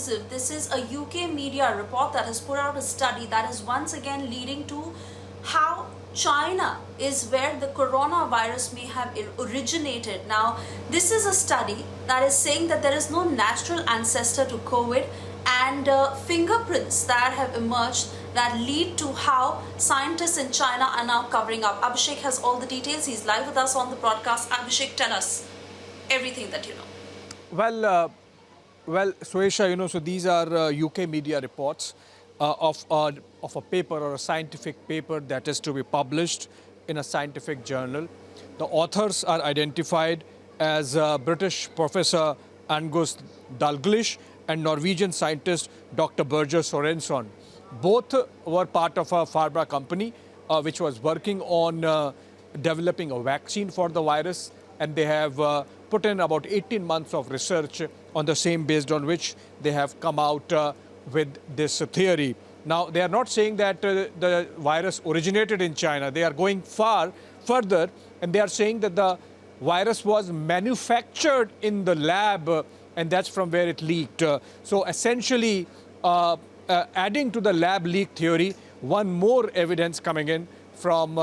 exclusive. This is a UK media report that has put out a study that is once again leading to how China is where the coronavirus may have originated. Now, this is a study that is saying that there is no natural ancestor to COVID, and fingerprints that have emerged that lead to how scientists in China are now covering up. Abhishek has all the details. He's live with us on the broadcast. Abhishek, tell us everything that you know. Well, Suesha, so these are UK media reports of a paper or a scientific paper that is to be published in a scientific journal. The authors are identified as British Professor Angus Dalglish and Norwegian scientist Dr. Birger Sorensen. Both were part of a pharma company which was working on developing a vaccine for the virus, and they have put in about 18 months of research on the same, based on which they have come out with this theory. Now, they are not saying that the virus originated in China. They are going further, and they are saying that the virus was manufactured in the lab, and that's from where it leaked. So essentially, adding to the lab leak theory, one more evidence coming in from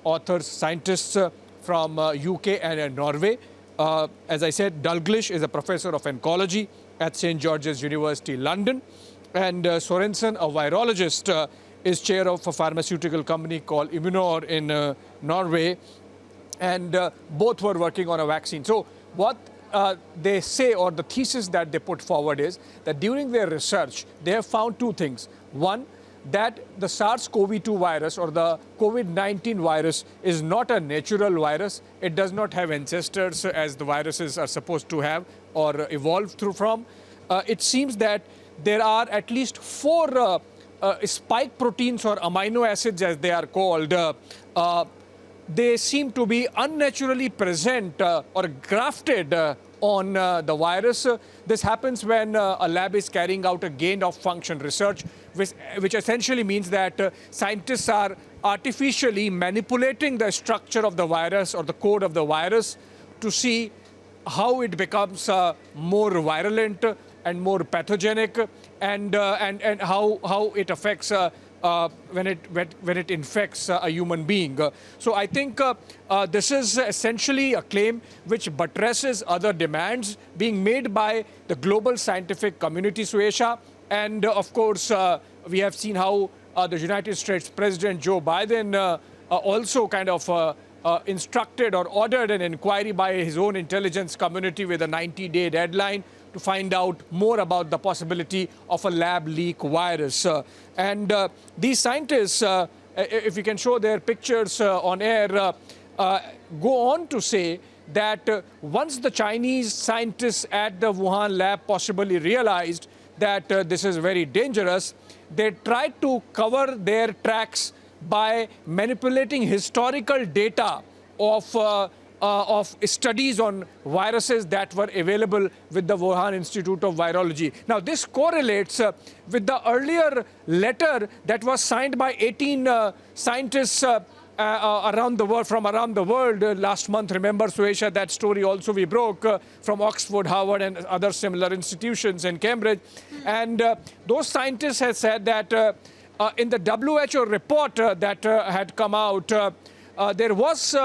authors, scientists from UK and Norway. As I said, Dalglish is a professor of oncology at St. George's University, London. And Sorensen, a virologist, is chair of a pharmaceutical company called Immunor in Norway. And both were working on a vaccine. So what they say, or the thesis that they put forward, is that during their research, they have found two things. One, that the SARS-CoV-2 virus or the COVID-19 virus is not a natural virus. It does not have ancestors as the viruses are supposed to have or evolve through from. It seems that there are at least four spike proteins or amino acids, as they are called. They seem to be unnaturally present or grafted on the virus. This happens when a lab is carrying out a gain-of-function research, which essentially means that scientists are artificially manipulating the structure of the virus or the code of the virus to see how it becomes more virulent and more pathogenic, and how it affects when it infects a human being. So I think this is essentially a claim which buttresses other demands being made by the global scientific community, Suesha. And of course, we have seen how the United States President Joe Biden also kind of instructed or ordered an inquiry by his own intelligence community with a 90-day deadline to find out more about the possibility of a lab leak virus. And these scientists, if you can show their pictures on air, go on to say that once the Chinese scientists at the Wuhan lab possibly realized that this is very dangerous, they tried to cover their tracks by manipulating historical data of studies on viruses that were available with the Wuhan Institute of Virology. Now, this correlates with the earlier letter that was signed by 18 scientists around the world, from around the world last month. Remember, Suesha, that story also we broke from Oxford, Harvard, and other similar institutions in Cambridge. And those scientists had said that in the WHO report that had come out, there was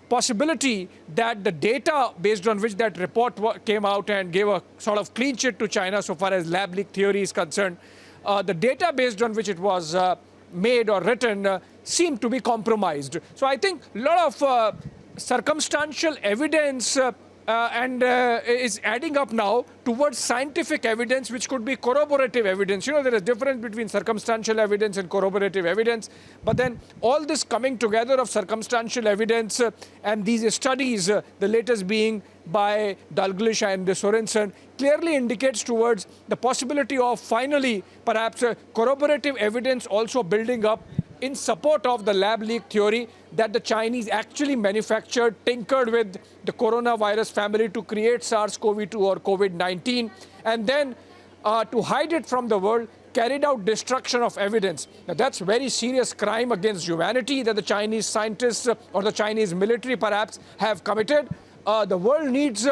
possibility that the data based on which that report came out and gave a sort of clean sheet to China so far as lab leak theory is concerned, the data based on which it was made or written seemed to be compromised. So I think a lot of circumstantial evidence is adding up now towards scientific evidence, which could be corroborative evidence. You know, there is a difference between circumstantial evidence and corroborative evidence. But then all this coming together of circumstantial evidence and these studies, the latest being by Dalglish and Sorensen, clearly indicates towards the possibility of finally perhaps corroborative evidence also building up in support of the lab leak theory that the Chinese actually manufactured, tinkered with the coronavirus family to create SARS-CoV-2 or COVID-19, and then to hide it from the world, carried out destruction of evidence. Now, that's a very serious crime against humanity that the Chinese scientists or the Chinese military perhaps have committed. The world needs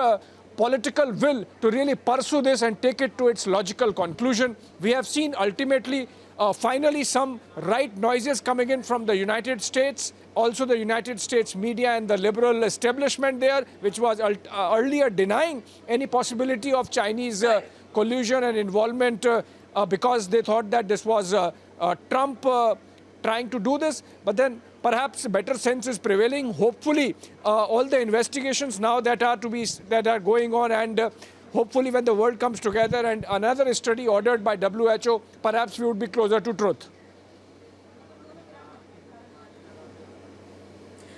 political will to really pursue this and take it to its logical conclusion. We have seen ultimately, finally, some right noises coming in from the United States, also the United States media and the liberal establishment there, which was earlier denying any possibility of Chinese collusion and involvement because they thought that this was Trump trying to do this. But then perhaps better sense is prevailing. Hopefully, all the investigations now that are going on, and hopefully when the world comes together and another study ordered by WHO, perhaps we would be closer to truth.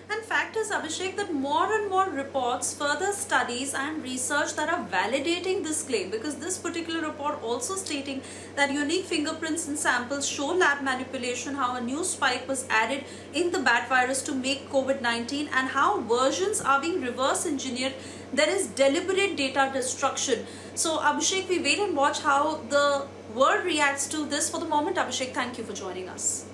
And fact is, Abhishek, that more and more reports, further studies and research that are validating this claim, because this particular report also stating that unique fingerprints in samples show lab manipulation, how a new spike was added in the bat virus to make COVID-19, and how versions are being reverse engineered. There is deliberate data destruction. So Abhishek, we wait and watch how the world reacts to this. For the moment, Abhishek, thank you for joining us.